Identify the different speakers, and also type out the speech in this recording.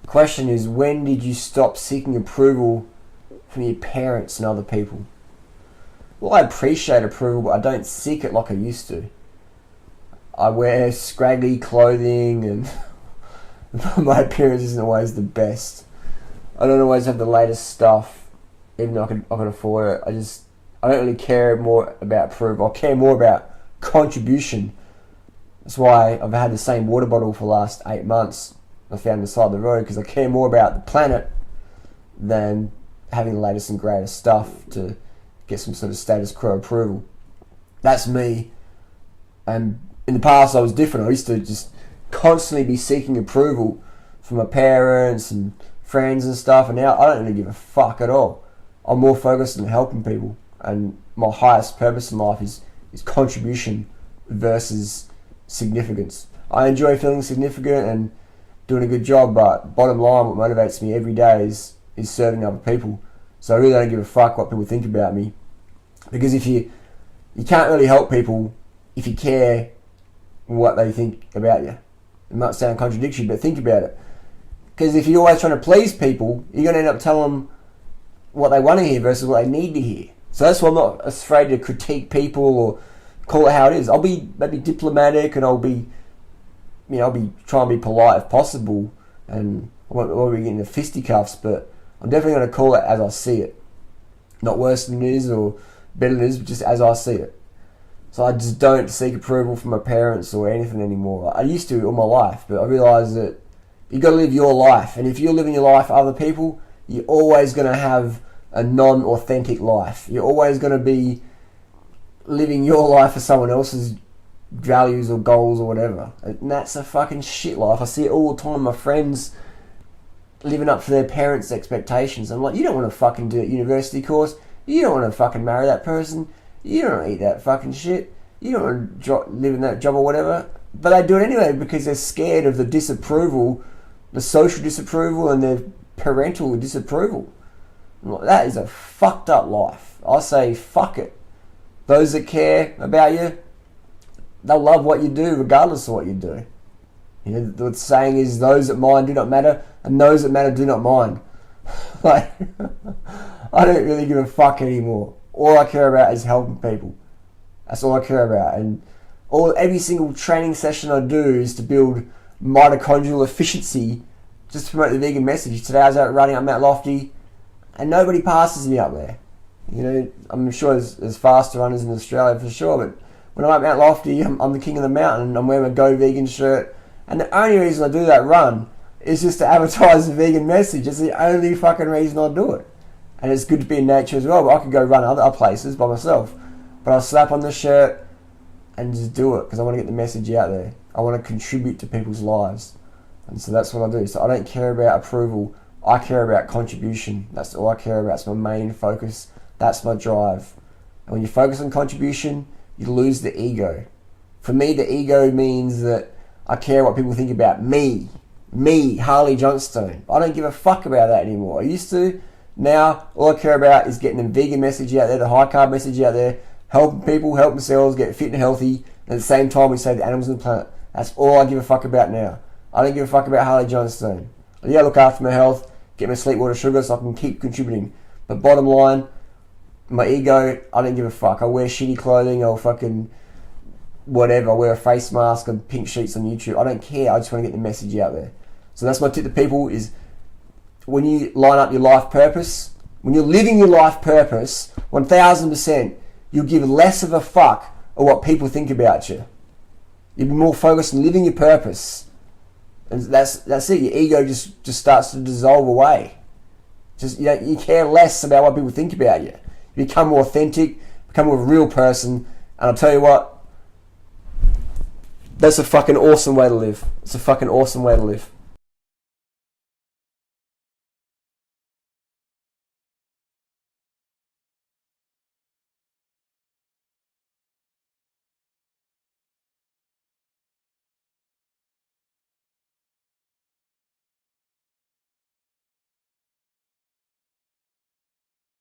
Speaker 1: The question is, when did you stop seeking approval from your parents and other people? Well, I appreciate approval, but I don't seek it like I used to. I wear scraggly clothing and my appearance isn't always the best. I don't always have the latest stuff, even though I can afford it. I don't really care more about approval. I care more about contribution. That's why I've had the same water bottle for the last 8 months. I found on the side of the road because I care more about the planet than having the latest and greatest stuff to get some sort of status quo approval. That's me. And in the past I was different. I used to just constantly be seeking approval from my parents and friends and stuff, and now I don't really give a fuck at all. I'm more focused on helping people, and my highest purpose in life is contribution versus significance. I enjoy feeling significant and doing a good job, but bottom line, what motivates me every day is serving other people. So I really don't give a fuck what people think about me, because if you can't really help people if you care what they think about you. It might sound contradictory, but think about it. Because if you're always trying to please people, you're going to end up telling them what they want to hear versus what they need to hear. So that's why I'm not afraid to critique people or call it how it is. I'll be maybe diplomatic, and I'll be trying to be polite if possible, and I won't be getting the fisticuffs, but I'm definitely going to call it as I see it. Not worse than it is or better than it is, but just as I see it. So I just don't seek approval from my parents or anything anymore. I used to all my life, but I realised that you got to live your life, and if you're living your life for other people, you're always going to have a non-authentic life. You're always going to be living your life for someone else's values or goals or whatever, and that's a fucking shit life. I see it all the time. My friends living up to their parents' expectations. I'm like, you don't want to fucking do a university course. You don't want to fucking marry that person. You don't want to eat that fucking shit. You don't want to live in that job or whatever. But they do it anyway because they're scared of the disapproval, the social disapproval and their parental disapproval. Like, that is a fucked up life. I say fuck it. Those that care about you, they'll love what you do regardless of what you do. You know, the saying is, those that mind do not matter, and those that matter do not mind. Like, I don't really give a fuck anymore. All I care about is helping people. That's all I care about. And every single training session I do is to build mitochondrial efficiency, just to promote the vegan message. Today I was out running up Mount Lofty, and nobody passes me up there. You know, I'm sure there's faster runners in Australia for sure, but when I'm at Mount Lofty, I'm the king of the mountain. I'm wearing a Go Vegan shirt, and the only reason I do that run is just to advertise the vegan message. It's the only fucking reason I do it. And it's good to be in nature as well, but I could go run other places by myself. But I'll slap on the shirt and just do it because I want to get the message out there. I want to contribute to people's lives. And so that's what I do. So I don't care about approval. I care about contribution. That's all I care about. It's my main focus. That's my drive. And when you focus on contribution, you lose the ego. For me, the ego means that I care what people think about me. Me, Harley Johnstone. I don't give a fuck about that anymore. I used to. Now, all I care about is getting the vegan message out there, the high carb message out there, helping people help themselves get fit and healthy, and at the same time we save the animals on the planet. That's all I give a fuck about now. I don't give a fuck about Harley Johnstone. Yeah, I look after my health, get my sleep, water, sugar, so I can keep contributing. But bottom line, my ego, I don't give a fuck. I wear shitty clothing, I'll fucking whatever, I wear a face mask and pink sheets on YouTube. I don't care, I just want to get the message out there. So that's my tip to people is, when you line up your life purpose, when you're living your life purpose, 1000%, you'll give less of a fuck of what people think about you. You'll be more focused on living your purpose. And that's it. Your ego just starts to dissolve away. You care less about what people think about you. You become more authentic, become more of a real person, and I'll tell you what, that's a fucking awesome way to live. It's a fucking awesome way to live.